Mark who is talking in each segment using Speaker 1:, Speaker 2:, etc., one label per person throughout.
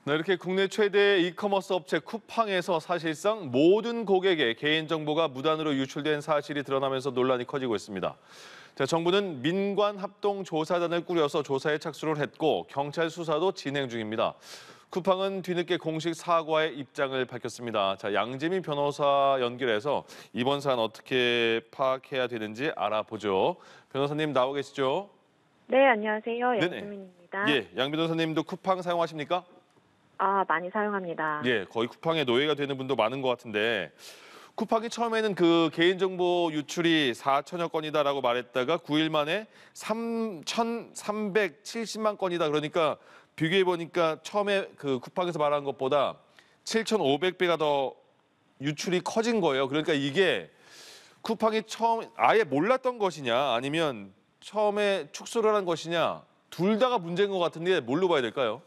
Speaker 1: 네, 이렇게 국내 최대 이커머스 업체 쿠팡에서 사실상 모든 고객의 개인정보가 무단으로 유출된 사실이 드러나면서 논란이 커지고 있습니다. 자, 정부는 민관합동조사단을 꾸려서 조사에 착수를 했고 경찰 수사도 진행 중입니다. 쿠팡은 뒤늦게 공식 사과의 입장을 밝혔습니다. 자, 양재민 변호사 연결해서 이번 사안 어떻게 파악해야 되는지 알아보죠. 변호사님 나오 계시죠?
Speaker 2: 네, 안녕하세요.
Speaker 1: 네네.
Speaker 2: 양수민입니다.
Speaker 1: 예, 양 변호사님도 쿠팡 사용하십니까?
Speaker 2: 많이 사용합니다.
Speaker 1: 예, 거의 쿠팡의 노예가 되는 분도 많은 것 같은데 쿠팡이 처음에는 그 개인정보 유출이 4천여 건이다라고 말했다가 9일 만에 3,370만 건이다. 그러니까 비교해 보니까 처음에 그 쿠팡에서 말한 것보다 7,500배가 더 유출이 커진 거예요. 그러니까 이게 쿠팡이 처음 아예 몰랐던 것이냐 아니면 처음에 축소를 한 것이냐 둘 다가 문제인 것 같은데 뭘로 봐야 될까요?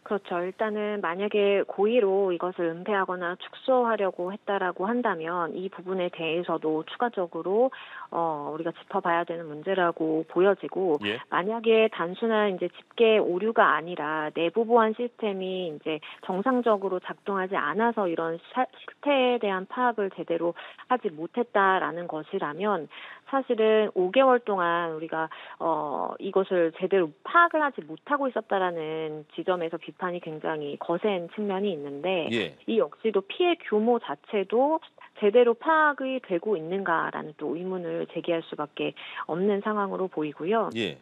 Speaker 2: 그렇죠. 일단은 만약에 고의로 이것을 은폐하거나 축소하려고 했다라고 한다면 이 부분에 대해서도 추가적으로 우리가 짚어봐야 되는 문제라고 보여지고
Speaker 1: 예.
Speaker 2: 만약에 단순한 이제 집계 오류가 아니라 내부 보안 시스템이 이제 정상적으로 작동하지 않아서 이런 실태에 대한 파악을 제대로 하지 못했다라는 것이라면 사실은 5개월 동안 우리가 이것을 제대로 파악을 하지 못하고 있었다라는 지점에서 비판이 굉장히 거센 측면이 있는데
Speaker 1: 예.
Speaker 2: 이 역시도 피해 규모 자체도 제대로 파악이 되고 있는가라는 또 의문을 제기할 수밖에 없는 상황으로 보이고요.
Speaker 1: 예.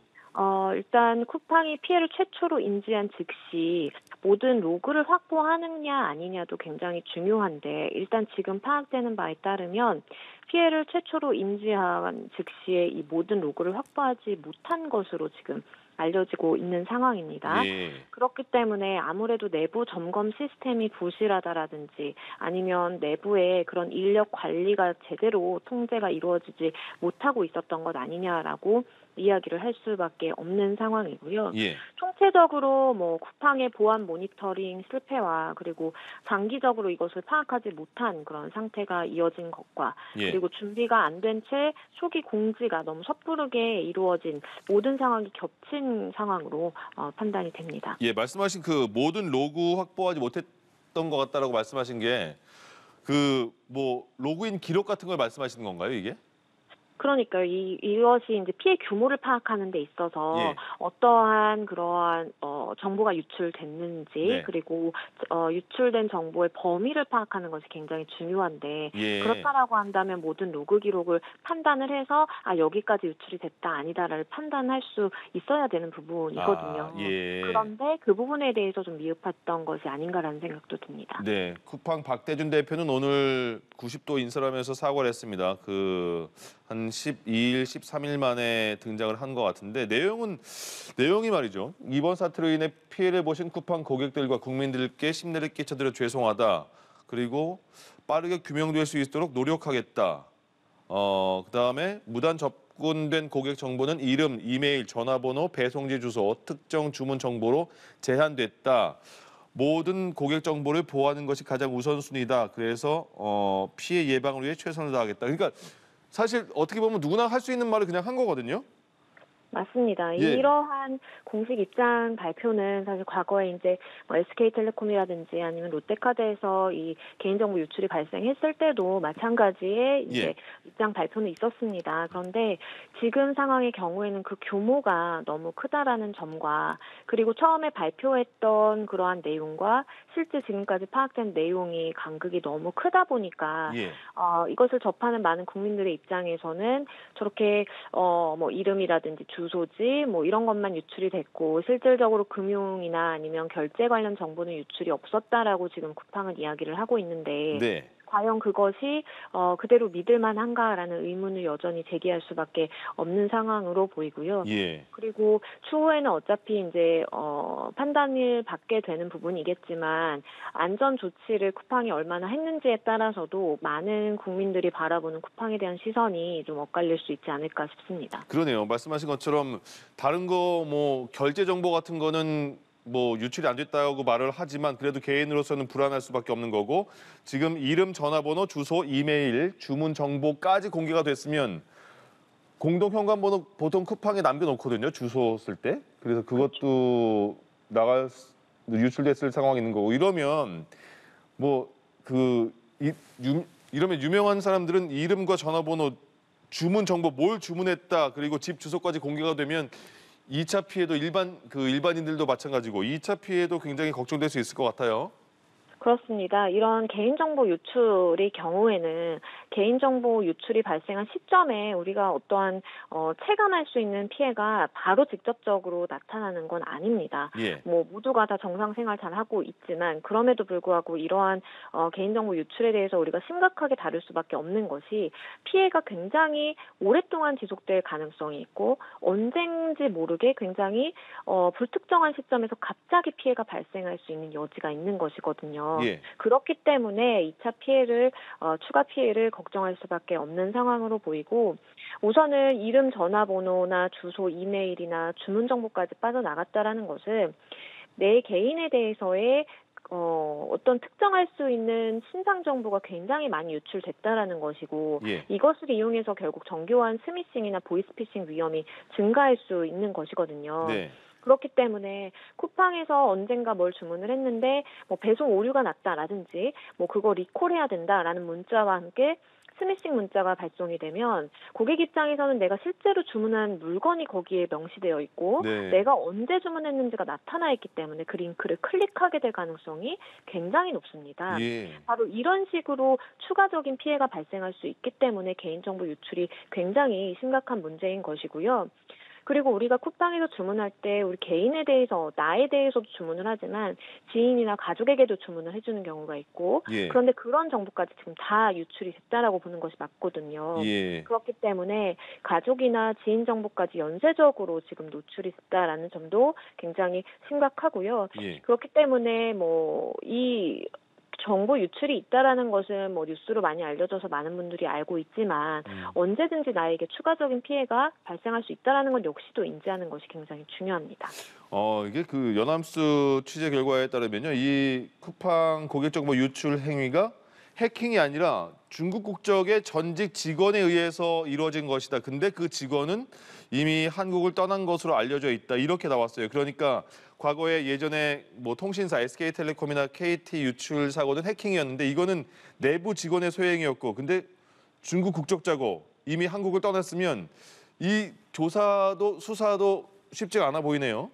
Speaker 2: 일단 쿠팡이 피해를 최초로 인지한 즉시 모든 로그를 확보하느냐 아니냐도 굉장히 중요한데 일단 지금 파악되는 바에 따르면 피해를 최초로 인지한 즉시에 이 모든 로그를 확보하지 못한 것으로 지금 알려지고 있는 상황입니다.
Speaker 1: 예.
Speaker 2: 그렇기 때문에 아무래도 내부 점검 시스템이 부실하다라든지 아니면 내부에 그런 인력 관리가 제대로 통제가 이루어지지 못하고 있었던 것 아니냐라고 이야기를 할 수밖에 없는 상황이고요.
Speaker 1: 예.
Speaker 2: 총체적으로 뭐 쿠팡의 보안 모니터링 실패와 그리고 장기적으로 이것을 파악하지 못한 그런 상태가 이어진 것과
Speaker 1: 예.
Speaker 2: 그리고 준비가 안 된 채 초기 공지가 너무 섣부르게 이루어진 모든 상황이 겹친 상황으로 판단이 됩니다.
Speaker 1: 예, 말씀하신 그 모든 로그 확보하지 못했던 것 같다라고 말씀하신 게 그 뭐 로그인 기록 같은 걸 말씀하시는 건가요, 이게?
Speaker 2: 그러니까요. 이것이 이제 피해 규모를 파악하는 데 있어서
Speaker 1: 예.
Speaker 2: 어떠한 그러한 정보가 유출됐는지
Speaker 1: 네.
Speaker 2: 그리고 유출된 정보의 범위를 파악하는 것이 굉장히 중요한데
Speaker 1: 예.
Speaker 2: 그렇다라고 한다면 모든 로그 기록을 판단을 해서 여기까지 유출이 됐다 아니다를 판단할 수 있어야 되는 부분이거든요.
Speaker 1: 예.
Speaker 2: 그런데 그 부분에 대해서 좀 미흡했던 것이 아닌가라는 생각도 듭니다.
Speaker 1: 네, 쿠팡 박대준 대표는 오늘 90도 인사하면서 사과를 했습니다. 한 12일, 13일 만에 등장을 한 것 같은데 내용이 말이죠. 이번 사태로 인해 피해를 보신 쿠팡 고객들과 국민들께 심려를 끼쳐드려 죄송하다. 그리고 빠르게 규명될 수 있도록 노력하겠다. 그다음에 무단 접근된 고객 정보는 이름, 이메일, 전화번호, 배송지 주소, 특정 주문 정보로 제한됐다. 모든 고객 정보를 보호하는 것이 가장 우선순위다. 그래서 피해 예방을 위해 최선을 다하겠다. 그러니까 사실 어떻게 보면 누구나 할 수 있는 말을 그냥 한 거거든요.
Speaker 2: 맞습니다.
Speaker 1: 예.
Speaker 2: 이러한 공식 입장 발표는 사실 과거에 이제 SK텔레콤이라든지 아니면 롯데카드에서 이 개인정보 유출이 발생했을 때도 마찬가지의 이제
Speaker 1: 예.
Speaker 2: 입장 발표는 있었습니다. 그런데 지금 상황의 경우에는 그 규모가 너무 크다라는 점과 그리고 처음에 발표했던 그러한 내용과 실제 지금까지 파악된 내용이 간극이 너무 크다 보니까
Speaker 1: 예.
Speaker 2: 이것을 접하는 많은 국민들의 입장에서는 저렇게 뭐 이름이라든지 주소지 뭐 이런 것만 유출이 됐고 실질적으로 금융이나 아니면 결제 관련 정보는 유출이 없었다라고 지금 쿠팡은 이야기를 하고 있는데
Speaker 1: 네.
Speaker 2: 과연 그것이 그대로 믿을 만한가라는 의문을 여전히 제기할 수밖에 없는 상황으로 보이고요.
Speaker 1: 예.
Speaker 2: 그리고 추후에는 어차피 이제 판단을 받게 되는 부분이겠지만 안전 조치를 쿠팡이 얼마나 했는지에 따라서도 많은 국민들이 바라보는 쿠팡에 대한 시선이 좀 엇갈릴 수 있지 않을까 싶습니다.
Speaker 1: 그러네요. 말씀하신 것처럼 다른 거 뭐 결제 정보 같은 거는 뭐 유출이 안 됐다고 말을 하지만 그래도 개인으로서는 불안할 수밖에 없는 거고 지금 이름, 전화번호, 주소, 이메일, 주문 정보까지 공개가 됐으면 공동 현관번호 보통 쿠팡에 남겨놓거든요. 주소 쓸 때. 그래서 그것도 나갈 유출됐을 상황이 있는 거고 이러면 뭐 이러면 유명한 사람들은 이름과 전화번호, 주문 정보, 뭘 주문했다, 그리고 집 주소까지 공개가 되면 2차 피해도 일반인들도 마찬가지고 2차 피해도 굉장히 걱정될 수 있을 것 같아요.
Speaker 2: 그렇습니다. 이런 개인정보 유출의 경우에는 개인정보 유출이 발생한 시점에 우리가 어떠한 체감할 수 있는 피해가 바로 직접적으로 나타나는 건 아닙니다.
Speaker 1: 예.
Speaker 2: 뭐 모두가 다 정상 생활 잘 하고 있지만 그럼에도 불구하고 이러한 개인정보 유출에 대해서 우리가 심각하게 다룰 수밖에 없는 것이 피해가 굉장히 오랫동안 지속될 가능성이 있고 언젠지 모르게 굉장히 불특정한 시점에서 갑자기 피해가 발생할 수 있는 여지가 있는 것이거든요.
Speaker 1: 예.
Speaker 2: 그렇기 때문에 2차 피해를 추가 피해를 걱정할 수밖에 없는 상황으로 보이고 우선은 이름, 전화번호나 주소, 이메일이나 주문 정보까지 빠져나갔다라는 것은 내 개인에 대해서의 어떤 특정할 수 있는 신상 정보가 굉장히 많이 유출됐다라는 것이고
Speaker 1: 예.
Speaker 2: 이것을 이용해서 결국 정교한 스미싱이나 보이스피싱 위험이 증가할 수 있는 것이거든요.
Speaker 1: 네.
Speaker 2: 그렇기 때문에 쿠팡에서 언젠가 뭘 주문을 했는데 뭐 배송 오류가 났다라든지 뭐 그거 리콜해야 된다라는 문자와 함께 스미싱 문자가 발송이 되면 고객 입장에서는 내가 실제로 주문한 물건이 거기에 명시되어 있고
Speaker 1: 네.
Speaker 2: 내가 언제 주문했는지가 나타나 있기 때문에 그 링크를 클릭하게 될 가능성이 굉장히 높습니다.
Speaker 1: 예.
Speaker 2: 바로 이런 식으로 추가적인 피해가 발생할 수 있기 때문에 개인정보 유출이 굉장히 심각한 문제인 것이고요. 그리고 우리가 쿠팡에서 주문할 때 우리 개인에 대해서, 나에 대해서도 주문을 하지만 지인이나 가족에게도 주문을 해주는 경우가 있고
Speaker 1: 예.
Speaker 2: 그런데 그런 정보까지 지금 다 유출이 됐다라고 보는 것이 맞거든요.
Speaker 1: 예.
Speaker 2: 그렇기 때문에 가족이나 지인 정보까지 연쇄적으로 지금 노출이 됐다라는 점도 굉장히 심각하고요.
Speaker 1: 예.
Speaker 2: 그렇기 때문에 이 정보 유출이 있다라는 것은 뉴스로 많이 알려져서 많은 분들이 알고 있지만 언제든지 나에게 추가적인 피해가 발생할 수 있다라는 것 역시도 인지하는 것이 굉장히 중요합니다.
Speaker 1: 이게 그 연합수 취재 결과에 따르면요, 이 쿠팡 고객 정보 유출 행위가 해킹이 아니라 중국 국적의 전직 직원에 의해서 이루어진 것이다. 근데 그 직원은 이미 한국을 떠난 것으로 알려져 있다. 이렇게 나왔어요. 그러니까 과거에 예전에 뭐 통신사 SK텔레콤이나 KT 유출 사고는 해킹이었는데 이거는 내부 직원의 소행이었고, 근데 중국 국적자고 이미 한국을 떠났으면 이 수사도 쉽지가 않아 보이네요.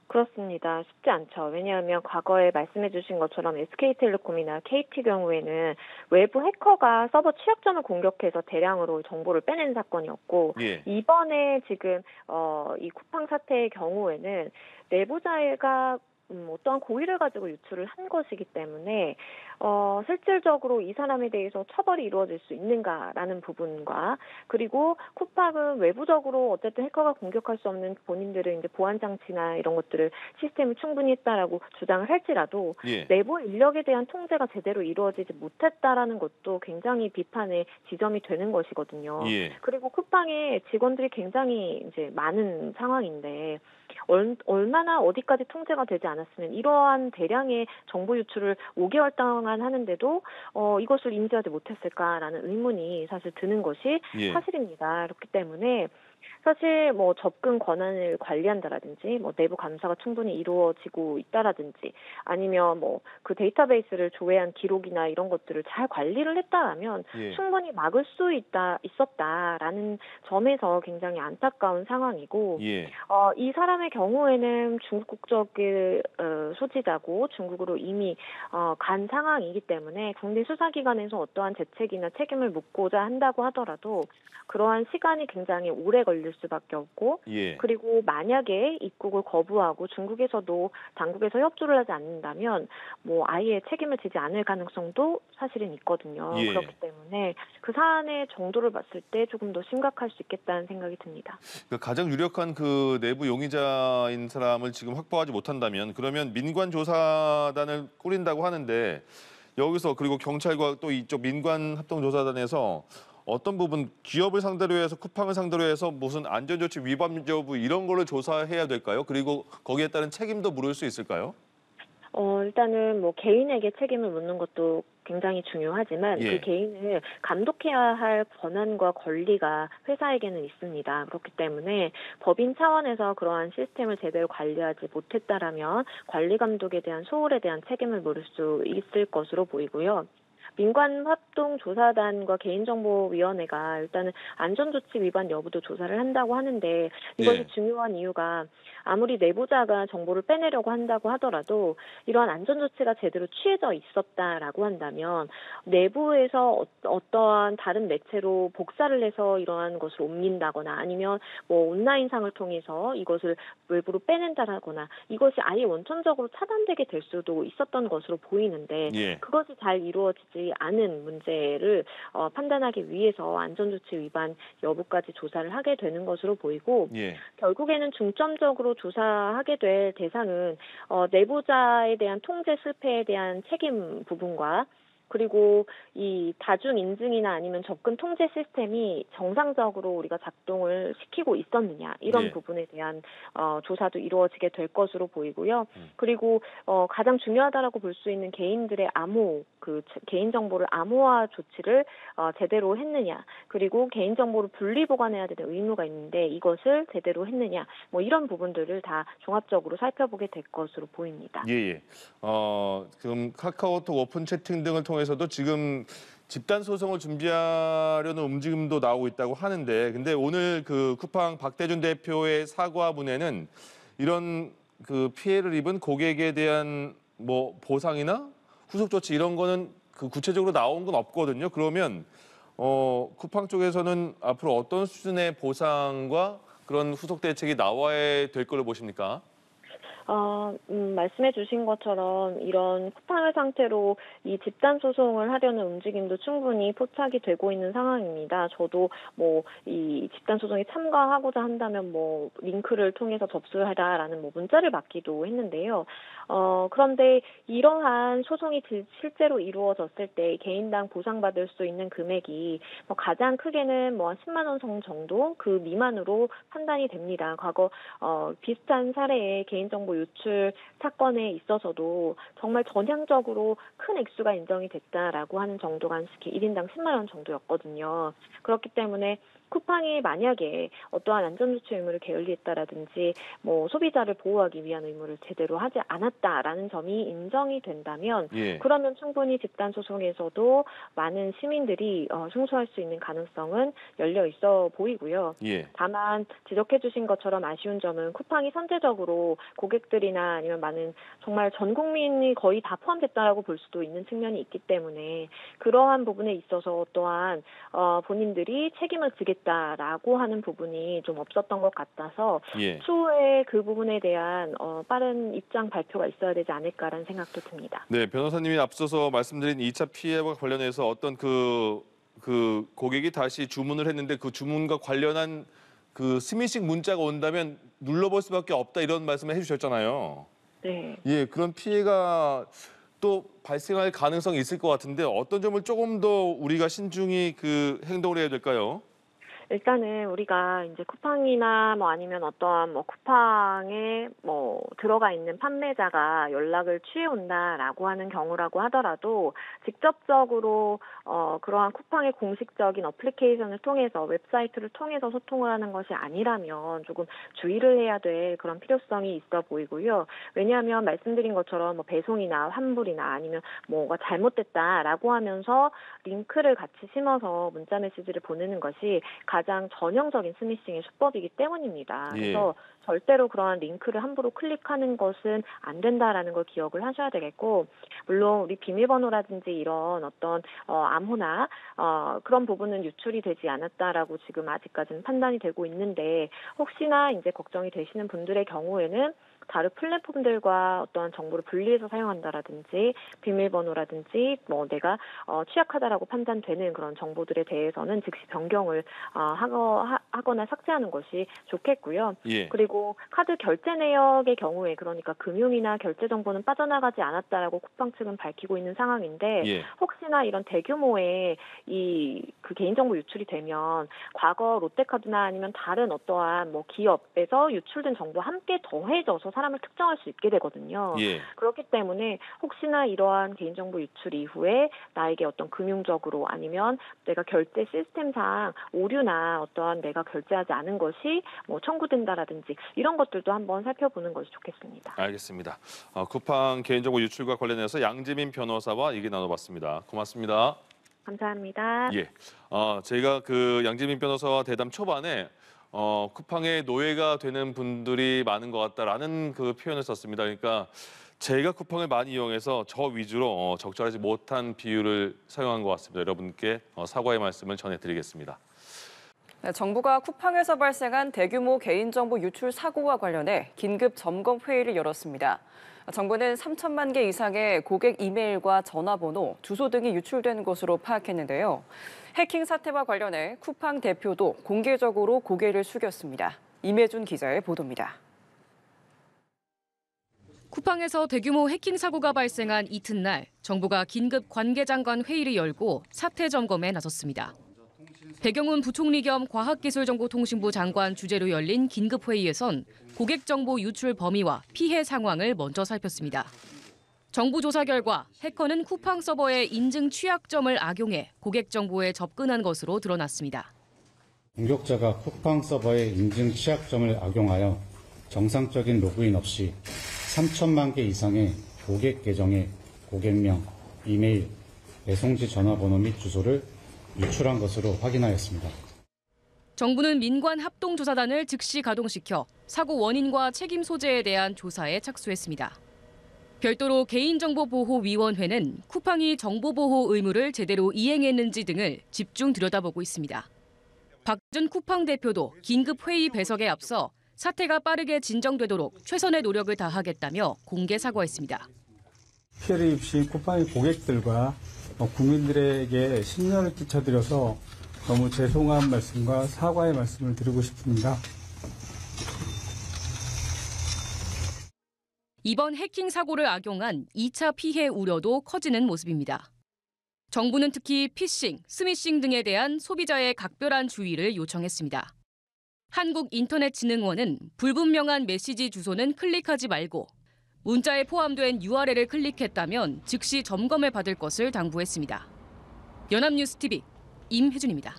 Speaker 2: 그렇습니다. 쉽지 않죠. 왜냐하면 과거에 말씀해 주신 것처럼 SK텔레콤이나 KT 경우에는 외부 해커가 서버 취약점을 공격해서 대량으로 정보를 빼낸 사건이었고
Speaker 1: 예.
Speaker 2: 이번에 지금 이 쿠팡 사태의 경우에는 내부자가 어떠한 고의를 가지고 유출을 한 것이기 때문에 실질적으로 이 사람에 대해서 처벌이 이루어질 수 있는가라는 부분과 그리고 쿠팡은 외부적으로 어쨌든 해커가 공격할 수 없는 본인들의 이제 보안 장치나 이런 것들을 시스템을 충분히 했다라고 주장을 할지라도
Speaker 1: 예.
Speaker 2: 내부 인력에 대한 통제가 제대로 이루어지지 못했다라는 것도 굉장히 비판의 지점이 되는 것이거든요.
Speaker 1: 예.
Speaker 2: 그리고 쿠팡에 직원들이 굉장히 이제 많은 상황인데 얼마나 어디까지 통제가 되지 않았으면 이러한 대량의 정보 유출을 5개월 동안 하는데도 이것을 인지하지 못했을까라는 의문이 사실 드는 것이
Speaker 1: 예.
Speaker 2: 사실입니다. 그렇기 때문에 사실 접근 권한을 관리한다라든지 내부 감사가 충분히 이루어지고 있다라든지 아니면 그 데이터베이스를 조회한 기록이나 이런 것들을 잘 관리를 했다라면
Speaker 1: 예.
Speaker 2: 충분히 막을 수 있었다라는 점에서 굉장히 안타까운 상황이고
Speaker 1: 예.
Speaker 2: 이 사람의 경우에는 중국 국적의 소지자고 중국으로 이미 간 상황이기 때문에 국내 수사기관에서 어떠한 대책이나 책임을 묻고자 한다고 하더라도 그러한 시간이 굉장히 오래 걸릴 수밖에 없고
Speaker 1: 예.
Speaker 2: 그리고 만약에 입국을 거부하고 중국에서도 당국에서 협조를 하지 않는다면 아예 책임을 지지 않을 가능성도 사실은 있거든요.
Speaker 1: 예.
Speaker 2: 그렇기 때문에 그 사안의 정도를 봤을 때 조금 더 심각할 수 있겠다는 생각이 듭니다.
Speaker 1: 그러니까 가장 유력한 그 내부 용의자인 사람을 지금 확보하지 못한다면 그러면 민관 조사단을 꾸린다고 하는데 여기서 그리고 경찰과 또 이쪽 민관 합동조사단에서 어떤 부분 기업을 상대로 해서 쿠팡을 상대로 해서 무슨 안전조치 위반 여부 이런 거를 조사해야 될까요? 그리고 거기에 따른 책임도 물을 수 있을까요?
Speaker 2: 일단은 개인에게 책임을 묻는 것도 굉장히 중요하지만
Speaker 1: 예.
Speaker 2: 그 개인을 감독해야 할 권한과 권리가 회사에게는 있습니다. 그렇기 때문에 법인 차원에서 그러한 시스템을 제대로 관리하지 못했다라면 관리 감독에 대한 소홀에 대한 책임을 물을 수 있을 것으로 보이고요. 민관합동조사단과 개인정보위원회가 일단은 안전조치 위반 여부도 조사를 한다고 하는데 이것이
Speaker 1: 예.
Speaker 2: 중요한 이유가 아무리 내부자가 정보를 빼내려고 한다고 하더라도 이러한 안전조치가 제대로 취해져 있었다라고 한다면 내부에서 어떠한 다른 매체로 복사를 해서 이러한 것을 옮긴다거나 아니면 뭐 온라인상을 통해서 이것을 외부로 빼낸다라거나 이것이 아예 원천적으로 차단되게 될 수도 있었던 것으로 보이는데
Speaker 1: 예.
Speaker 2: 그것이 잘 이루어지지 않은 문제를 판단하기 위해서 안전조치 위반 여부까지 조사를 하게 되는 것으로 보이고
Speaker 1: 예.
Speaker 2: 결국에는 중점적으로 조사하게 될 대상은 내부자에 대한 통제 실패에 대한 책임 부분과 그리고 이 다중 인증이나 아니면 접근 통제 시스템이 정상적으로 우리가 작동을 시키고 있었느냐 이런
Speaker 1: 예.
Speaker 2: 부분에 대한 조사도 이루어지게 될 것으로 보이고요. 그리고 가장 중요하다라고 볼 수 있는 개인들의 암호 개인 정보를 암호화 조치를 제대로 했느냐 그리고 개인 정보를 분리 보관해야 되는 의무가 있는데 이것을 제대로 했느냐 뭐 이런 부분들을 다 종합적으로 살펴보게 될 것으로 보입니다.
Speaker 1: 예. 지금 카카오톡 오픈 채팅 등을 통해서도 지금 집단 소송을 준비하려는 움직임도 나오고 있다고 하는데, 근데 오늘 그 쿠팡 박대준 대표의 사과문에는 이런 그 피해를 입은 고객에 대한 뭐 보상이나 후속 조치 이런 거는 그 구체적으로 나온 건 없거든요. 그러면 쿠팡 쪽에서는 앞으로 어떤 수준의 보상과 그런 후속 대책이 나와야 될 걸로 보십니까?
Speaker 2: 말씀해 주신 것처럼 이런 쿠팡을 상태로 이 집단 소송을 하려는 움직임도 충분히 포착이 되고 있는 상황입니다. 저도 뭐 이 집단 소송에 참가하고자 한다면 뭐 링크를 통해서 접수하라라는 뭐 문자를 받기도 했는데요. 그런데 이러한 소송이 실제로 이루어졌을 때 개인당 보상받을 수 있는 금액이 뭐 가장 크게는 뭐 한 10만 원 선 정도 그 미만으로 판단이 됩니다. 과거 비슷한 사례의 개인정보 유출 사건에 있어서도 정말 전향적으로 큰 액수가 인정이 됐다라고 하는 정도가 한 1인당 10만 원 정도였거든요. 그렇기 때문에 쿠팡이 만약에 어떠한 안전조치 의무를 게을리했다라든지 뭐 소비자를 보호하기 위한 의무를 제대로 하지 않았다라는 점이 인정이 된다면
Speaker 1: 예.
Speaker 2: 그러면 충분히 집단 소송에서도 많은 시민들이 승소할 수 있는 가능성은 열려 있어 보이고요.
Speaker 1: 예.
Speaker 2: 다만 지적해 주신 것처럼 아쉬운 점은 쿠팡이 선제적으로 고객들이나 아니면 많은 정말 전 국민이 거의 다 포함됐다라고 볼 수도 있는 측면이 있기 때문에 그러한 부분에 있어서 또한 본인들이 책임을 지겠다라고 하는 부분이 좀 없었던 것 같아서
Speaker 1: 예.
Speaker 2: 추후에 그 부분에 대한 빠른 입장 발표가 있어야 되지 않을까라는 생각도 듭니다.
Speaker 1: 네, 변호사님이 앞서서 말씀드린 2차 피해와 관련해서 어떤 그 고객이 다시 주문을 했는데 그 주문과 관련한 그 스미싱 문자가 온다면 눌러볼 수밖에 없다 이런 말씀을 해주셨잖아요.
Speaker 2: 네.
Speaker 1: 예, 그런 피해가 또 발생할 가능성이 있을 것 같은데 어떤 점을 조금 더 우리가 신중히 그 행동을 해야 될까요?
Speaker 2: 일단은 우리가 이제 쿠팡이나 뭐 아니면 어떠한 뭐 쿠팡에 뭐 들어가 있는 판매자가 연락을 취해온다라고 하는 경우라고 하더라도 직접적으로 그러한 쿠팡의 공식적인 어플리케이션을 통해서 웹사이트를 통해서 소통을 하는 것이 아니라면 조금 주의를 해야 될 그런 필요성이 있어 보이고요. 왜냐하면 말씀드린 것처럼 뭐 배송이나 환불이나 아니면 뭐가 잘못됐다라고 하면서 링크를 같이 심어서 문자 메시지를 보내는 것이 가장 전형적인 스미싱의 수법이기 때문입니다.
Speaker 1: 예.
Speaker 2: 그래서 절대로 그러한 링크를 함부로 클릭하는 것은 안 된다라는 걸 기억을 하셔야 되겠고, 물론 우리 비밀번호라든지 이런 어떤 암호나 그런 부분은 유출이 되지 않았다라고 지금 아직까지는 판단이 되고 있는데 혹시나 이제 걱정이 되시는 분들의 경우에는 다른 플랫폼들과 어떠한 정보를 분리해서 사용한다라든지 비밀번호라든지 뭐 내가 취약하다라고 판단되는 그런 정보들에 대해서는 즉시 변경을 하거나 삭제하는 것이 좋겠고요.
Speaker 1: 예.
Speaker 2: 그리고 카드 결제 내역의 경우에 그러니까 금융이나 결제 정보는 빠져나가지 않았다라고 쿠팡 측은 밝히고 있는 상황인데
Speaker 1: 예.
Speaker 2: 혹시나 이런 대규모의 그 개인정보 유출이 되면 과거 롯데카드나 아니면 다른 어떠한 뭐 기업에서 유출된 정보 함께 더해져서 사람을 특정할 수 있게 되거든요.
Speaker 1: 예.
Speaker 2: 그렇기 때문에 혹시나 이러한 개인정보 유출 이후에 나에게 어떤 금융적으로 아니면 내가 결제 시스템상 오류나 어떠한 내가 결제하지 않은 것이 뭐 청구된다라든지 이런 것들도 한번 살펴보는 것이 좋겠습니다.
Speaker 1: 알겠습니다. 쿠팡 개인정보 유출과 관련해서 양재민 변호사와 얘기 나눠봤습니다. 고맙습니다.
Speaker 2: 감사합니다.
Speaker 1: 예. 저희가 그 양재민 변호사와 대담 초반에 쿠팡의 노예가 되는 분들이 많은 것 같다라는 그 표현을 썼습니다. 그러니까 제가 쿠팡을 많이 이용해서 저 위주로 적절하지 못한 비율을 사용한 것 같습니다. 여러분께 사과의 말씀을 전해드리겠습니다.
Speaker 3: 네, 정부가 쿠팡에서 발생한 대규모 개인정보 유출 사고와 관련해 긴급 점검 회의를 열었습니다. 정부는 3천만 개 이상의 고객 이메일과 전화번호, 주소 등이 유출된 것으로 파악했는데요. 해킹 사태와 관련해 쿠팡 대표도 공개적으로 고개를 숙였습니다. 임혜준 기자의 보도입니다.
Speaker 4: 쿠팡에서 대규모 해킹 사고가 발생한 이튿날 정부가 긴급 관계장관 회의를 열고 사태 점검에 나섰습니다. 배경훈 부총리 겸 과학기술정보통신부 장관 주재로 열린 긴급회의에선 고객정보 유출 범위와 피해 상황을 먼저 살폈습니다. 정부 조사 결과 해커는 쿠팡 서버의 인증 취약점을 악용해 고객 정보에 접근한 것으로 드러났습니다.
Speaker 5: 공격자가 쿠팡 서버의 인증 취약점을 악용하여 정상적인 로그인 없이 3천만 개 이상의 고객 계정의 고객명, 이메일, 배송지 전화번호 및 주소를 유출한 것으로 확인하였습니다.
Speaker 4: 정부는 민관 합동조사단을 즉시 가동시켜 사고 원인과 책임 소재에 대한 조사에 착수했습니다. 별도로 개인정보보호위원회는 쿠팡이 정보보호 의무를 제대로 이행했는지 등을 집중 들여다보고 있습니다. 박준 쿠팡 대표도 긴급회의 배석에 앞서 사태가 빠르게 진정되도록 최선의 노력을 다하겠다며 공개 사과했습니다.
Speaker 6: 피해를 입힌 쿠팡의 고객들과 국민들에게 심려를 끼쳐드려서 너무 죄송한 말씀과 사과의 말씀을 드리고 싶습니다.
Speaker 4: 이번 해킹 사고를 악용한 2차 피해 우려도 커지는 모습입니다. 정부는 특히 피싱, 스미싱 등에 대한 소비자의 각별한 주의를 요청했습니다. 한국인터넷진흥원은 불분명한 메시지 주소는 클릭하지 말고 문자에 포함된 URL을 클릭했다면 즉시 점검을 받을 것을 당부했습니다. 연합뉴스TV 임혜준입니다.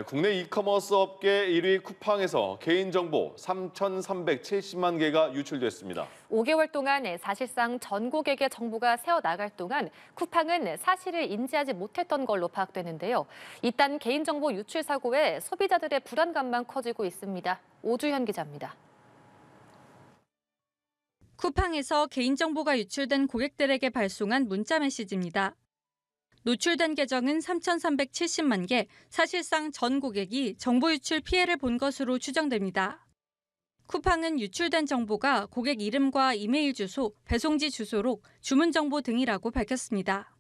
Speaker 1: 국내 이커머스 업계 1위 쿠팡에서 개인정보 3,370만 개가 유출됐습니다.
Speaker 7: 5개월 동안 사실상 전 고객의 정보가 새어나갈 동안 쿠팡은 사실을 인지하지 못했던 걸로 파악되는데요. 이딴 개인정보 유출 사고에 소비자들의 불안감만 커지고 있습니다. 오주현 기자입니다.
Speaker 8: 쿠팡에서 개인정보가 유출된 고객들에게 발송한 문자 메시지입니다. 노출된 계정은 3,370만 개, 사실상 전 고객이 정보 유출 피해를 본 것으로 추정됩니다. 쿠팡은 유출된 정보가 고객 이름과 이메일 주소, 배송지 주소록, 주문 정보 등이라고 밝혔습니다.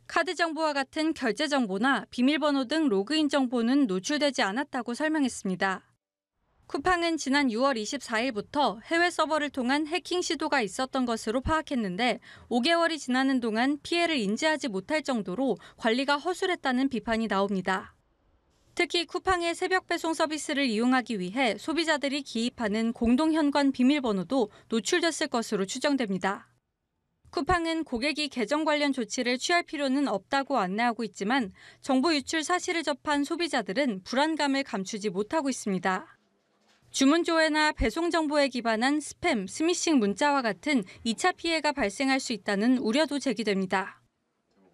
Speaker 8: 카드 정보와 같은 결제 정보나 비밀번호 등 로그인 정보는 노출되지 않았다고 설명했습니다. 쿠팡은 지난 6월 24일부터 해외 서버를 통한 해킹 시도가 있었던 것으로 파악했는데 5개월이 지나는 동안 피해를 인지하지 못할 정도로 관리가 허술했다는 비판이 나옵니다. 특히 쿠팡의 새벽 배송 서비스를 이용하기 위해 소비자들이 기입하는 공동현관 비밀번호도 노출됐을 것으로 추정됩니다. 쿠팡은 고객이 계정 관련 조치를 취할 필요는 없다고 안내하고 있지만 정보 유출 사실을 접한 소비자들은 불안감을 감추지 못하고 있습니다. 주문 조회나 배송 정보에 기반한 스팸, 스미싱 문자와 같은 2차 피해가 발생할 수 있다는 우려도 제기됩니다.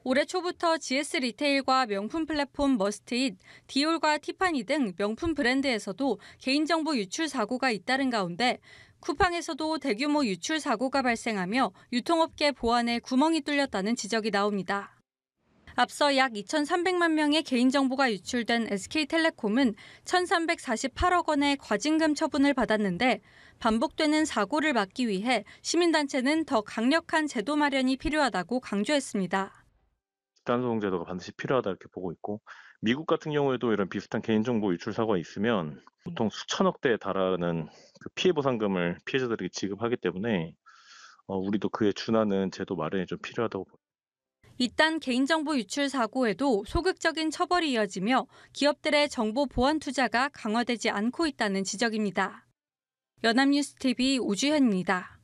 Speaker 8: 올해 초부터 GS 리테일과 명품 플랫폼 머스트잇, 디올과 티파니 등 명품 브랜드에서도 개인정보 유출 사고가 잇따른 가운데 쿠팡에서도 대규모 유출 사고가 발생하며 유통업계 보안에 구멍이 뚫렸다는 지적이 나옵니다. 앞서 약 2,300만 명의 개인정보가 유출된 SK텔레콤은 1,348억 원의 과징금 처분을 받았는데 반복되는 사고를 막기 위해 시민단체는 더 강력한 제도 마련이 필요하다고 강조했습니다.
Speaker 9: 집단소송 제도가 반드시 필요하다 이렇게 보고 있고 미국 같은 경우에도 이런 비슷한 개인정보 유출 사고가 있으면 보통 수천억 대에 달하는 그 피해 보상금을 피해자들에게 지급하기 때문에 우리도 그에 준하는 제도 마련이 좀 필요하다고 봅니다.
Speaker 8: 이딴 개인정보 유출 사고에도 소극적인 처벌이 이어지며 기업들의 정보 보안 투자가 강화되지 않고 있다는 지적입니다. 연합뉴스TV 오주현입니다.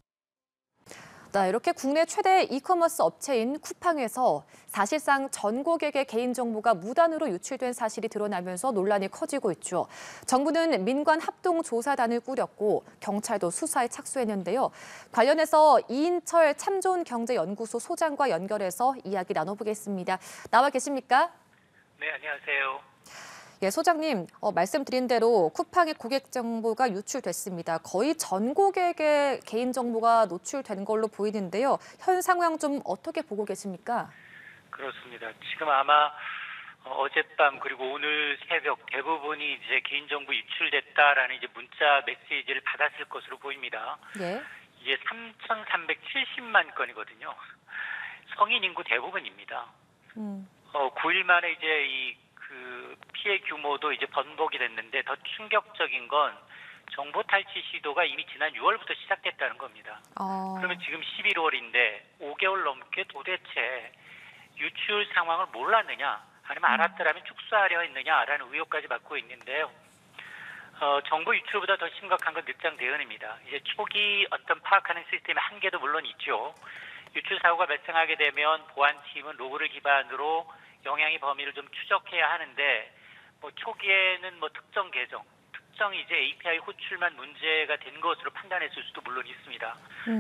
Speaker 7: 네, 이렇게 국내 최대 이커머스 업체인 쿠팡에서 사실상 전 고객의 개인정보가 무단으로 유출된 사실이 드러나면서 논란이 커지고 있죠. 정부는 민관합동조사단을 꾸렸고 경찰도 수사에 착수했는데요. 관련해서 이인철 참좋은경제연구소 소장과 연결해서 이야기 나눠보겠습니다. 나와 계십니까?
Speaker 10: 네, 안녕하세요.
Speaker 7: 예, 소장님, 말씀드린 대로 쿠팡의 고객 정보가 유출됐습니다. 거의 전 고객의 개인 정보가 노출된 걸로 보이는데요. 현 상황 좀 어떻게 보고 계십니까?
Speaker 10: 그렇습니다. 지금 아마 어젯밤 그리고 오늘 새벽 대부분이 이제 개인정보 유출됐다라는 이제 문자 메시지를 받았을 것으로 보입니다.
Speaker 7: 예.
Speaker 10: 이게 3,370만 건이거든요. 성인 인구 대부분입니다. 9일 만에 이제 그 피해 규모도 이제 번복이 됐는데 더 충격적인 건 정보 탈취 시도가 이미 지난 6월부터 시작됐다는 겁니다. 그러면 지금 11월인데 5개월 넘게 도대체 유출 상황을 몰랐느냐 아니면 알았더라면 축소하려 했느냐라는 의혹까지 받고 있는데요. 정보 유출보다 더 심각한 건 늦장 대응입니다. 이제 초기 어떤 파악하는 시스템의 한계도 물론 있죠. 유출 사고가 발생하게 되면 보안팀은 로그를 기반으로 영향의 범위를 좀 추적해야 하는데 뭐 초기에는 뭐 특정 계정, 특정 이제 API 호출만 문제가 된 것으로 판단했을 수도 물론 있습니다.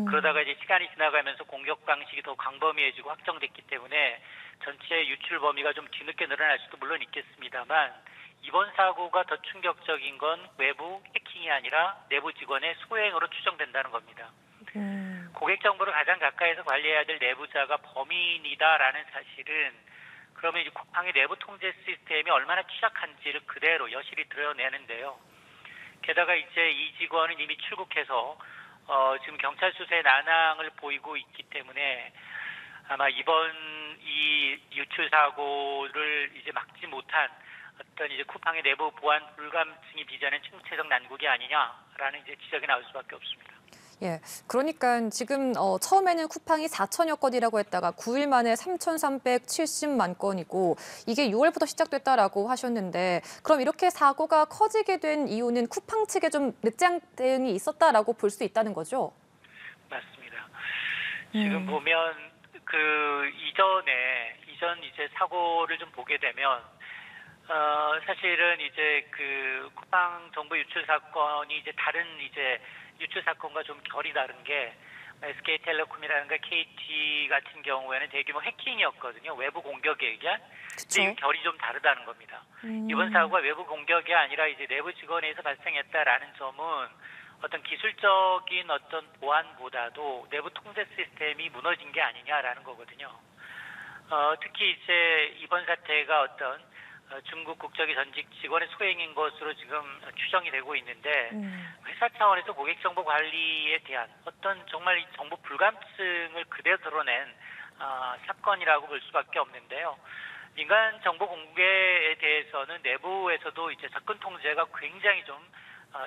Speaker 10: 그러다가 이제 시간이 지나가면서 공격 방식이 더 광범위해지고 확정됐기 때문에 전체 유출 범위가 좀 뒤늦게 늘어날 수도 물론 있겠습니다만 이번 사고가 더 충격적인 건 외부 해킹이 아니라 내부 직원의 소행으로 추정된다는 겁니다. 고객 정보를 가장 가까이서 관리해야 될 내부자가 범인이다라는 사실은 그러면 이제 쿠팡의 내부 통제 시스템이 얼마나 취약한지를 그대로 여실히 드러내는데요. 게다가 이제 이 직원은 이미 출국해서 지금 경찰 수사에 난항을 보이고 있기 때문에 아마 이번 이 유출 사고를 이제 막지 못한 어떤 이제 쿠팡의 내부 보안 불감증이 빚어낸 총체적 난국이 아니냐라는 이제 지적이 나올 수밖에 없습니다.
Speaker 7: 예, 그러니까 지금 처음에는 쿠팡이 4천여 건이라고 했다가 9일 만에 3,370만 건이고 이게 6월부터 시작됐다라고 하셨는데 그럼 이렇게 사고가 커지게 된 이유는 쿠팡 측에 좀 늦장 대응이 있었다라고 볼 수 있다는 거죠?
Speaker 10: 맞습니다. 지금 보면 그 이전 이제 사고를 좀 보게 되면 사실은 이제 그 쿠팡 정보 유출 사건이 이제 다른 이제 유출 사건과 좀 결이 다른 게 SK텔레콤이라든가 KT 같은 경우에는 대규모 해킹이었거든요. 외부 공격에 의한. 근데 결이 좀 다르다는 겁니다. 이번 사고가 외부 공격이 아니라 이제 내부 직원에 의해서 발생했다라는 점은 어떤 기술적인 어떤 보안보다도 내부 통제 시스템이 무너진 게 아니냐라는 거거든요. 특히 이제 이번 사태가 어떤 중국 국적의 전직 직원의 소행인 것으로 지금 추정이 되고 있는데 회사 차원에서 고객 정보 관리에 대한 어떤 정말 정보 불감증을 그대로 드러낸 사건이라고 볼 수밖에 없는데요. 민간 정보 공개에 대해서는 내부에서도 이제 접근 통제가 굉장히 좀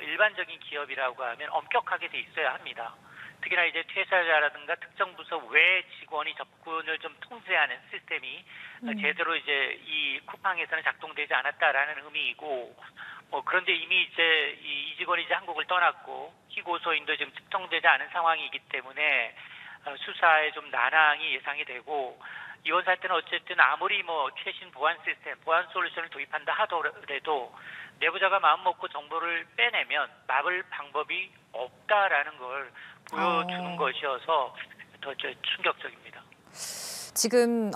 Speaker 10: 일반적인 기업이라고 하면 엄격하게 돼 있어야 합니다. 특히나 이제 퇴사자라든가 특정 부서 외 직원이 접근을 좀 통제하는 시스템이 제대로 이제 이 쿠팡에서는 작동되지 않았다라는 의미이고, 그런데 이미 이제 이 직원이 이제 한국을 떠났고 희고소인도 지금 특정되지 않은 상황이기 때문에 수사에 좀 난항이 예상이 되고, 이번 사태는 어쨌든 아무리 뭐 최신 보안 시스템, 보안 솔루션을 도입한다 하더라도 내부자가 마음 먹고 정보를 빼내면 막을 방법이 없다라는 걸 보여주는 것이어서 더 충격적입니다.
Speaker 7: 지금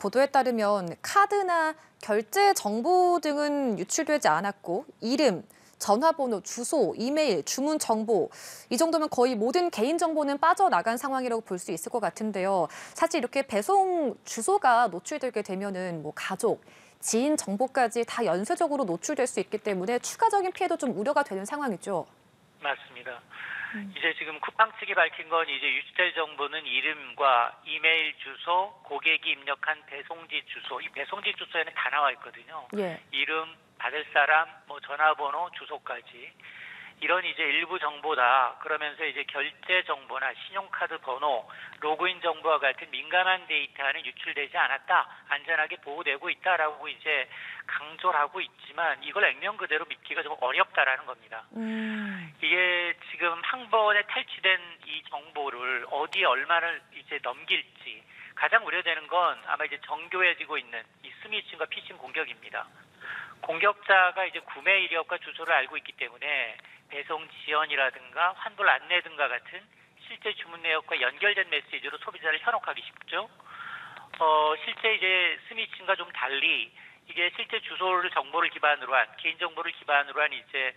Speaker 7: 보도에 따르면 카드나 결제 정보 등은 유출되지 않았고 이름, 전화번호, 주소, 이메일, 주문 정보 이 정도면 거의 모든 개인 정보는 빠져나간 상황이라고 볼 수 있을 것 같은데요. 사실 이렇게 배송 주소가 노출되게 되면은 뭐 가족, 지인 정보까지 다 연쇄적으로 노출될 수 있기 때문에 추가적인 피해도 좀 우려가 되는 상황이죠.
Speaker 10: 맞습니다. 이제 지금 쿠팡 측이 밝힌 건 이제 유출될 정보는 이름과 이메일 주소, 고객이 입력한 배송지 주소, 이 배송지 주소에는 다 나와 있거든요.
Speaker 7: 예.
Speaker 10: 이름, 받을 사람, 뭐 전화번호, 주소까지. 이런 이제 일부 정보다 그러면서 이제 결제 정보나 신용카드 번호, 로그인 정보와 같은 민감한 데이터는 유출되지 않았다, 안전하게 보호되고 있다라고 이제 강조를 하고 있지만 이걸 액면 그대로 믿기가 좀 어렵다라는 겁니다. 이게 지금 한 번에 탈취된 이 정보를 어디에 얼마를 이제 넘길지 가장 우려되는 건 아마 이제 정교해지고 있는 이 스미싱과 피싱 공격입니다. 공격자가 이제 구매 이력과 주소를 알고 있기 때문에 배송 지연이라든가 환불 안내 등과 같은 실제 주문 내역과 연결된 메시지로 소비자를 현혹하기 쉽죠. 실제 이제 스미싱과 좀 달리 이게 실제 주소를 정보를 기반으로 한 개인 정보를 기반으로 한 이제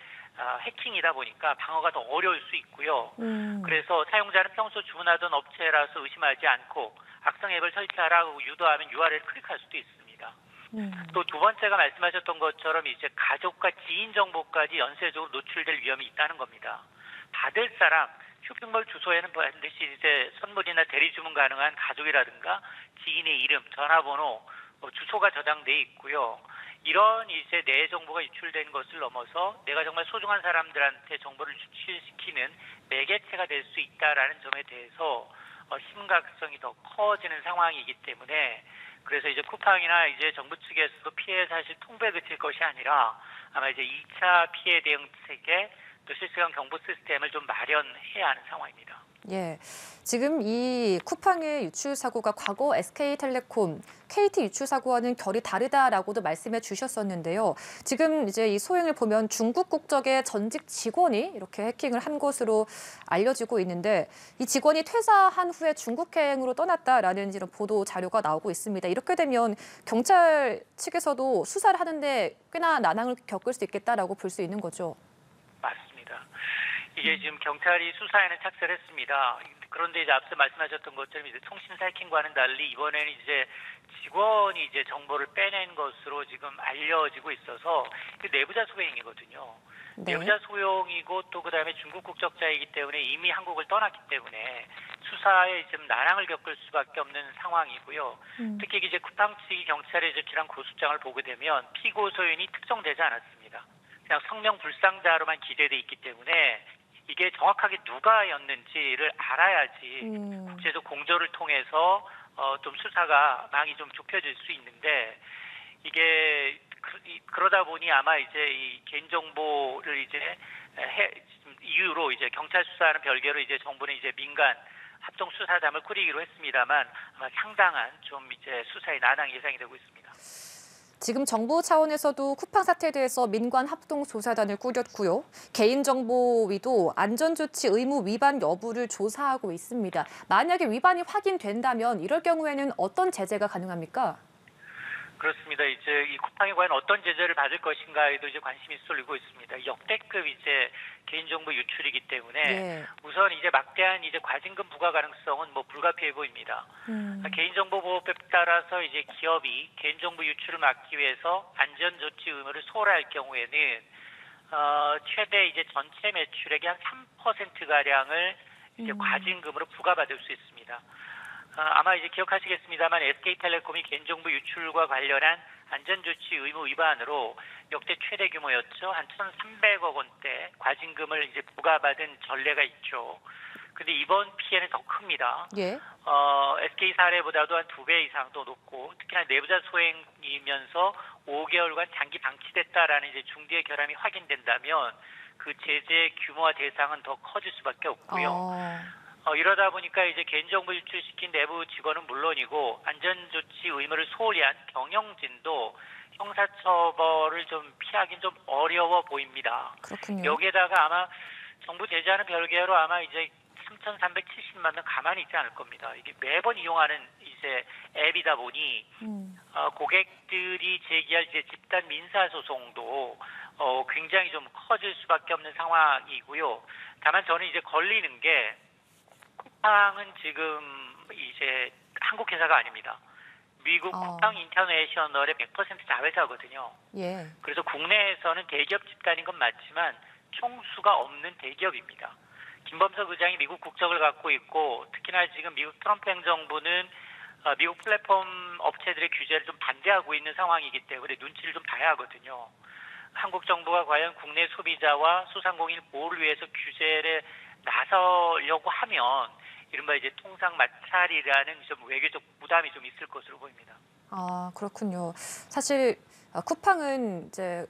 Speaker 10: 해킹이다 보니까 방어가 더 어려울 수 있고요. 그래서 사용자는 평소 주문하던 업체라서 의심하지 않고 악성 앱을 설치하라고 유도하면 URL을 클릭할 수도 있습니다. 또 두 번째가 말씀하셨던 것처럼 이제 가족과 지인 정보까지 연쇄적으로 노출될 위험이 있다는 겁니다. 받을 사람, 쇼핑몰 주소에는 반드시 이제 선물이나 대리 주문 가능한 가족이라든가 지인의 이름, 전화번호, 주소가 저장돼 있고요. 이런 이제 내 정보가 유출된 것을 넘어서 내가 정말 소중한 사람들한테 정보를 유출시키는 매개체가 될 수 있다라는 점에 대해서 심각성이 더 커지는 상황이기 때문에 그래서 이제 쿠팡이나 이제 정부 측에서도 피해 사실 통보에 그칠 것이 아니라 아마 이제 2차 피해 대응책에 또 실시간 경보 시스템을 좀 마련해야 하는 상황입니다.
Speaker 7: 예, 지금 이 쿠팡의 유출 사고가 과거 SK텔레콤, KT 유출 사고와는 결이 다르다라고도 말씀해 주셨었는데요. 지금 이제 이 소행을 보면 중국 국적의 전직 직원이 이렇게 해킹을 한 것으로 알려지고 있는데 이 직원이 퇴사한 후에 중국행으로 떠났다라는 이런 보도 자료가 나오고 있습니다. 이렇게 되면 경찰 측에서도 수사를 하는데 꽤나 난항을 겪을 수 있겠다라고 볼 수 있는 거죠.
Speaker 10: 이게 지금 경찰이 수사에는 착수를 했습니다. 그런데 이제 앞서 말씀하셨던 것처럼 이제 통신사 해킹과는 달리 이번에는 이제 직원이 이제 정보를 빼낸 것으로 지금 알려지고 있어서 내부자 소행이거든요. 네. 내부자 소용이고 또 그다음에 중국 국적자이기 때문에 이미 한국을 떠났기 때문에 수사에 지금 난항을 겪을 수밖에 없는 상황이고요. 특히 이제 쿠팡 측이 경찰의 이제 기란 고소장을 보게 되면 피고 소인이 특정되지 않았습니다. 그냥 성명 불상자로만 기재돼 있기 때문에 이게 정확하게 누가였는지를 알아야지 국제적 공조를 통해서 좀 수사가 망이 좀 좁혀질 수 있는데 이게 그러다 보니 아마 이제 이 개인정보를 이제 이유로 이제 경찰 수사는 별개로 이제 정부는 이제 민간 합동 수사단을 꾸리기로 했습니다만 아마 상당한 좀 이제 수사의 난항이 예상이 되고 있습니다.
Speaker 7: 지금 정부 차원에서도 쿠팡 사태에 대해서 민관 합동조사단을 꾸렸고요. 개인정보위도 안전조치 의무 위반 여부를 조사하고 있습니다. 만약에 위반이 확인된다면 이럴 경우에는 어떤 제재가 가능합니까?
Speaker 10: 그렇습니다. 이제 이 쿠팡이 과연 어떤 제재를 받을 것인가에도 이제 관심이 쏠리고 있습니다. 역대급 이제 개인정보 유출이기 때문에 우선 이제 막대한 이제 과징금 부과 가능성은 뭐 불가피해 보입니다. 개인정보보호법에 따라서 이제 기업이 개인정보 유출을 막기 위해서 안전조치 의무를 소홀할 경우에는 최대 이제 전체 매출액의 한 3% 가량을 이제 과징금으로 부과받을 수 있습니다. 아마 이제 기억하시겠습니다만 SK텔레콤이 개인정보 유출과 관련한 안전조치 의무 위반으로 역대 최대 규모였죠. 한 1,300억 원대 과징금을 이제 부과받은 전례가 있죠. 근데 이번 피해는 더 큽니다. 예. SK 사례보다도 한 2배 이상 더 높고 특히나 내부자 소행이면서 5개월간 장기 방치됐다라는 이제 중대의 결함이 확인된다면 그 제재 규모와 대상은 더 커질 수밖에 없고요. 이러다 보니까 이제 개인정보 유출시킨 내부 직원은 물론이고 안전조치 의무를 소홀히 한 경영진도 형사처벌을 좀 피하긴 좀 어려워 보입니다.
Speaker 7: 그렇군요.
Speaker 10: 여기에다가 아마 정부 제재하는 별개로 아마 이제 3,370만 명 가만히 있지 않을 겁니다. 이게 매번 이용하는 이제 앱이다 보니 고객들이 제기할 이제 집단 민사 소송도 굉장히 좀 커질 수밖에 없는 상황이고요. 다만 저는 이제 걸리는 게 쿠팡은 지금 이제 한국 회사가 아닙니다. 미국 쿠팡 인터내셔널의 100% 자회사거든요. 예. 그래서 국내에서는 대기업 집단인 건 맞지만 총수가 없는 대기업입니다. 김범석 의장이 미국 국적을 갖고 있고 특히나 지금 미국 트럼프 행정부는 미국 플랫폼 업체들의 규제를 좀 반대하고 있는 상황이기 때문에 눈치를 좀 봐야 하거든요. 한국 정부가 과연 국내 소비자와 소상공인 보호를 위해서 규제를 나서려고 하면 이른바 이제 통상 마찰이라는 좀 외교적 부담이 좀 있을 것으로 보입니다.
Speaker 7: 아, 그렇군요. 사실 쿠팡은 이제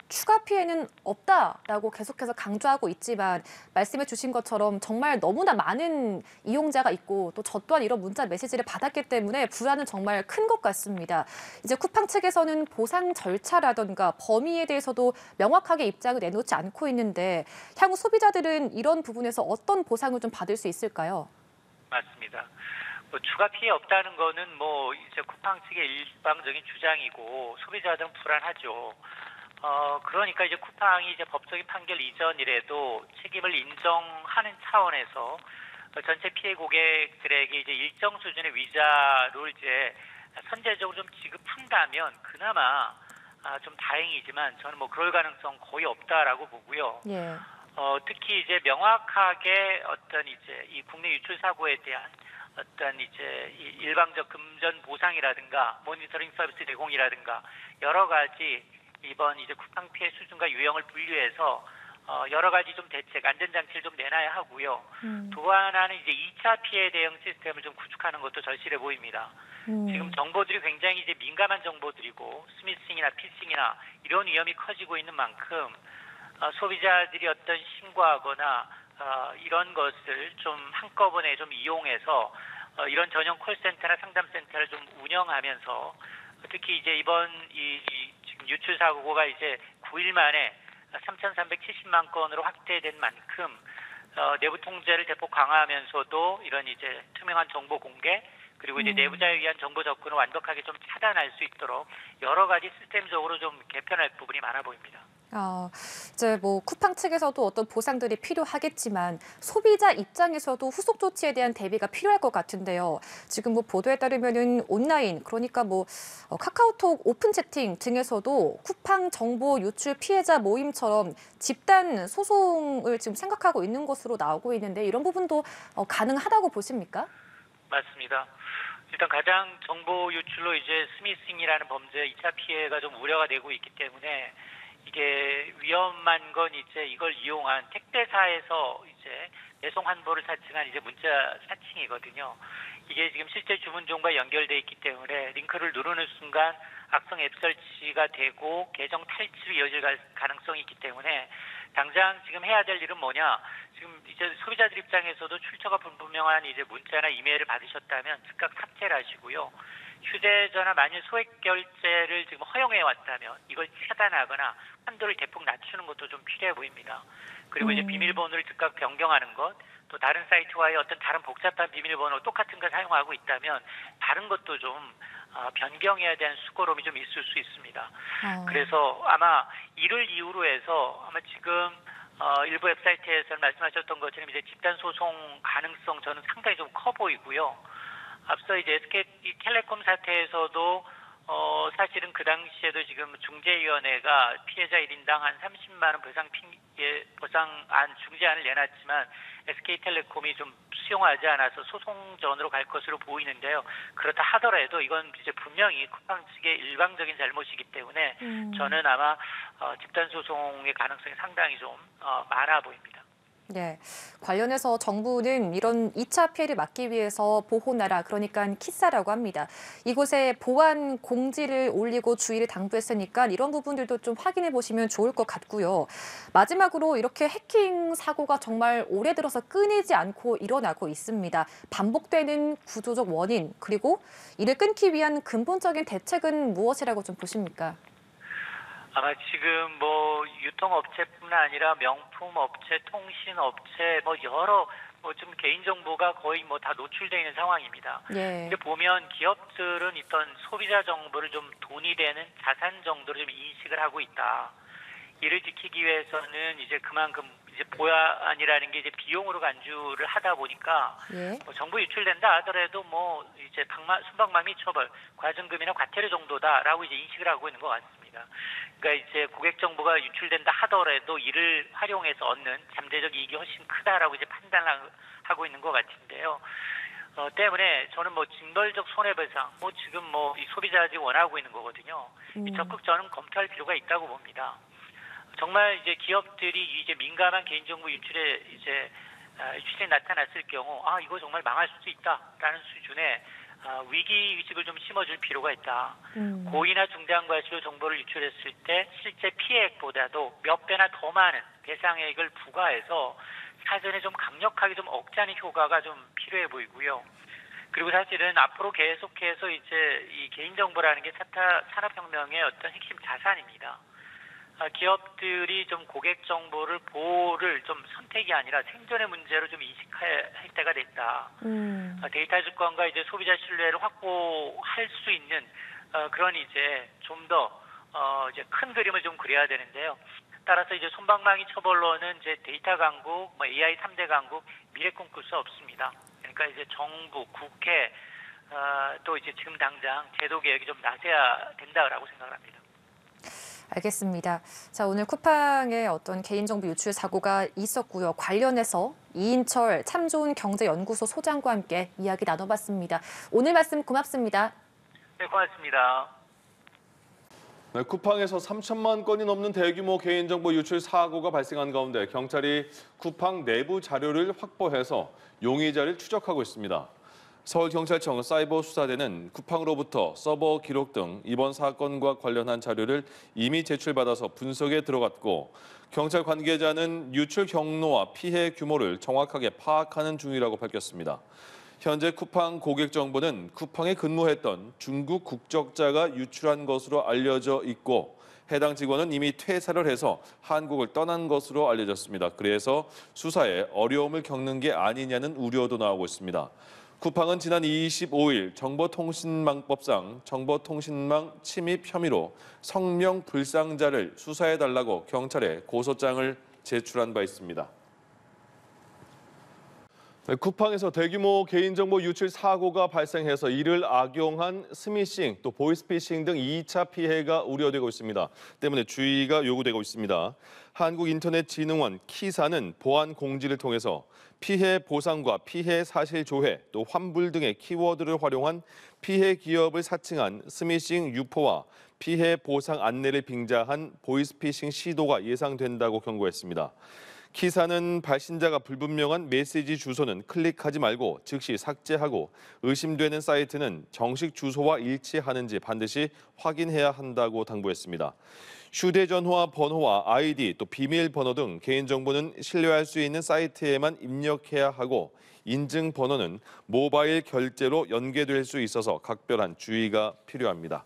Speaker 7: 추가 피해는 없다라고 계속해서 강조하고 있지만 말씀해 주신 것처럼 정말 너무나 많은 이용자가 있고 또 저 또한 이런 문자 메시지를 받았기 때문에 불안은 정말 큰 것 같습니다. 이제 쿠팡 측에서는 보상 절차라든가 범위에 대해서도 명확하게 입장을 내놓지 않고 있는데 향후 소비자들은 이런 부분에서 어떤 보상을 좀 받을 수 있을까요?
Speaker 10: 맞습니다. 뭐 추가 피해 없다는 거는 뭐 이제 쿠팡 측의 일방적인 주장이고 소비자들은 불안하죠. 그러니까 이제 쿠팡이 이제 법적인 판결 이전이라도 책임을 인정하는 차원에서 전체 피해 고객들에게 이제 일정 수준의 위자료를 이제 선제적으로 좀 지급한다면 그나마 좀 다행이지만 저는 뭐 그럴 가능성 거의 없다라고 보고요.
Speaker 7: 예.
Speaker 10: 특히 이제 명확하게 어떤 이제 이 국내 유출 사고에 대한 어떤 이제 일방적 금전 보상이라든가 모니터링 서비스 제공이라든가 여러 가지 이번 이제 쿠팡 피해 수준과 유형을 분류해서 여러 가지 좀 대책, 안전장치를 좀 내놔야 하고요. 또 하나는 이제 2차 피해 대응 시스템을 좀 구축하는 것도 절실해 보입니다. 지금 정보들이 굉장히 이제 민감한 정보들이고 스미싱이나 피싱이나 이런 위험이 커지고 있는 만큼 소비자들이 어떤 신고하거나 이런 것을 좀 한꺼번에 좀 이용해서 이런 전용 콜센터나 상담센터를 좀 운영하면서 특히 이제 이번 지금 유출 사고가 이제 9일 만에 3,370만 건으로 확대된 만큼 내부 통제를 대폭 강화하면서도 이런 이제 투명한 정보 공개 그리고 이제 내부자에 의한 정보 접근을 완벽하게 좀 차단할 수 있도록 여러 가지 시스템적으로 좀 개편할 부분이 많아 보입니다.
Speaker 7: 이제 뭐 쿠팡 측에서도 어떤 보상들이 필요하겠지만 소비자 입장에서도 후속 조치에 대한 대비가 필요할 것 같은데요. 지금 뭐 보도에 따르면은 온라인 그러니까 뭐 카카오톡 오픈 채팅 등에서도 쿠팡 정보 유출 피해자 모임처럼 집단 소송을 지금 생각하고 있는 것으로 나오고 있는데 이런 부분도 가능하다고 보십니까?
Speaker 10: 맞습니다. 일단 가장 정보 유출로 이제 스미싱이라는 범죄 2차 피해가 좀 우려가 되고 있기 때문에 이게 위험한 건 이제 이걸 이용한 택배사에서 이제 배송 환보를 사칭한 이제 문자 사칭이거든요. 이게 지금 실제 주문 종과 연결돼 있기 때문에 링크를 누르는 순간 악성 앱 설치가 되고 계정 탈취로 이어질 가능성이 있기 때문에 당장 지금 해야 될 일은 뭐냐? 지금 이제 소비자들 입장에서도 출처가 불분명한 이제 문자나 이메일을 받으셨다면 즉각 삭제를 하시고요. 휴대전화 만일 소액 결제를 지금 허용해 왔다면 이걸 차단하거나 한도를 대폭 낮추는 것도 좀 필요해 보입니다. 그리고 이제 비밀번호를 즉각 변경하는 것, 또 다른 사이트와의 어떤 다른 복잡한 비밀번호 똑같은 걸 사용하고 있다면 다른 것도 좀 변경해야 되는 수고로움이 좀 있을 수 있습니다. 그래서 아마 이를 이유로 해서 아마 지금 일부 웹사이트에서 말씀하셨던 것처럼 이제 집단 소송 가능성 저는 상당히 좀 커 보이고요. 앞서 이제 SK텔레콤 사태에서도 사실은 그 당시에도 지금 중재위원회가 피해자 1인당 한 30만 원 보상안 중재안을 내놨지만 SK텔레콤이 좀 수용하지 않아서 소송전으로 갈 것으로 보이는데요. 그렇다 하더라도 이건 이제 분명히 쿠팡 측의 일방적인 잘못이기 때문에 저는 아마 집단 소송의 가능성이 상당히 좀 많아 보입니다.
Speaker 7: 네, 관련해서 정부는 이런 2차 피해를 막기 위해서 보호나라, 그러니까 키사라고 합니다. 이곳에 보안 공지를 올리고 주의를 당부했으니까 이런 부분들도 좀 확인해 보시면 좋을 것 같고요. 마지막으로 이렇게 해킹 사고가 정말 올해 들어서 끊이지 않고 일어나고 있습니다. 반복되는 구조적 원인, 그리고 이를 끊기 위한 근본적인 대책은 무엇이라고 좀 보십니까?
Speaker 10: 아마 지금 뭐 유통업체뿐만 아니라 명품업체, 통신업체, 뭐 여러 좀 개인정보가 거의 뭐 다 노출되어 있는 상황입니다. 근데 보면 기업들은 일단 소비자 정보를 좀 돈이 되는 자산 정도로 좀 인식을 하고 있다. 이를 지키기 위해서는 이제 그만큼 이제 보안이라는 게 이제 비용으로 간주를 하다 보니까 뭐 정보 유출된다 하더라도 뭐 이제 순방망이 처벌, 과징금이나 과태료 정도다라고 이제 인식을 하고 있는 것 같습니다. 그러니까 이제 고객 정보가 유출된다 하더라도 이를 활용해서 얻는 잠재적 이익이 훨씬 크다라고 이제 판단하고 있는 것 같은데요. 때문에 저는 뭐 징벌적 손해배상, 뭐 지금 뭐 이 소비자들이 원하고 있는 거거든요. 적극 저는 검토할 필요가 있다고 봅니다. 정말 이제 기업들이 이제 민감한 개인정보 유출이 나타났을 경우 이거 정말 망할 수도 있다라는 수준의 위기 의식을 좀 심어줄 필요가 있다. 고의나 중대한 과실로 정보를 유출했을 때 실제 피해액보다도 몇 배나 더 많은 배상액을 부과해서 사전에 좀 강력하게 좀 억제하는 효과가 좀 필요해 보이고요. 그리고 사실은 앞으로 계속해서 이제 이 개인정보라는 게 4차 산업혁명의 어떤 핵심 자산입니다. 기업들이 좀 고객 정보를 보호를 좀 선택이 아니라 생존의 문제로 좀 인식할 때가 됐다. 데이터 주권과 이제 소비자 신뢰를 확보할 수 있는 그런 이제 좀 더 이제 큰 그림을 좀 그려야 되는데요. 따라서 이제 솜방망이 처벌로는 이제 데이터 강국, AI 3대 강국 미래 꿈꿀 수 없습니다. 그러니까 이제 정부, 국회 또 이제 지금 당장 제도 개혁이 좀 나서야 된다라고 생각을 합니다.
Speaker 7: 알겠습니다. 자, 오늘 쿠팡의 어떤 개인정보 유출 사고가 있었고요. 관련해서 이인철 참 좋은 경제연구소 소장과 함께 이야기 나눠봤습니다. 오늘 말씀 고맙습니다.
Speaker 10: 네, 고맙습니다.
Speaker 1: 네, 쿠팡에서 3천만 건이 넘는 대규모 개인정보 유출 사고가 발생한 가운데 경찰이 쿠팡 내부 자료를 확보해서 용의자를 추적하고 있습니다. 서울경찰청 사이버수사대는 쿠팡으로부터 서버 기록 등 이번 사건과 관련한 자료를 이미 제출받아서 분석에 들어갔고 경찰 관계자는 유출 경로와 피해 규모를 정확하게 파악하는 중이라고 밝혔습니다. 현재 쿠팡 고객 정보는 쿠팡에 근무했던 중국 국적자가 유출한 것으로 알려져 있고 해당 직원은 이미 퇴사를 해서 한국을 떠난 것으로 알려졌습니다. 그래서 수사에 어려움을 겪는 게 아니냐는 우려도 나오고 있습니다. 쿠팡은 지난 25일 정보통신망법상 정보통신망 침입 혐의로 성명 불상자를 수사해달라고 경찰에 고소장을 제출한 바 있습니다. 쿠팡에서 대규모 개인정보 유출 사고가 발생해서 이를 악용한 스미싱, 또 보이스피싱 등 2차 피해가 우려되고 있습니다. 때문에 주의가 요구되고 있습니다. 한국인터넷진흥원 키사는 보안 공지를 통해서 피해 보상과 피해 사실 조회, 또 환불 등의 키워드를 활용한 피해 기업을 사칭한 스미싱 유포와 피해 보상 안내를 빙자한 보이스피싱 시도가 예상된다고 경고했습니다. 키사는 발신자가 불분명한 메시지 주소는 클릭하지 말고 즉시 삭제하고 의심되는 사이트는 정식 주소와 일치하는지 반드시 확인해야 한다고 당부했습니다. 휴대전화 번호와 아이디, 또 비밀번호 등 개인정보는 신뢰할 수 있는 사이트에만 입력해야 하고 인증번호는 모바일 결제로 연계될 수 있어서 각별한 주의가 필요합니다.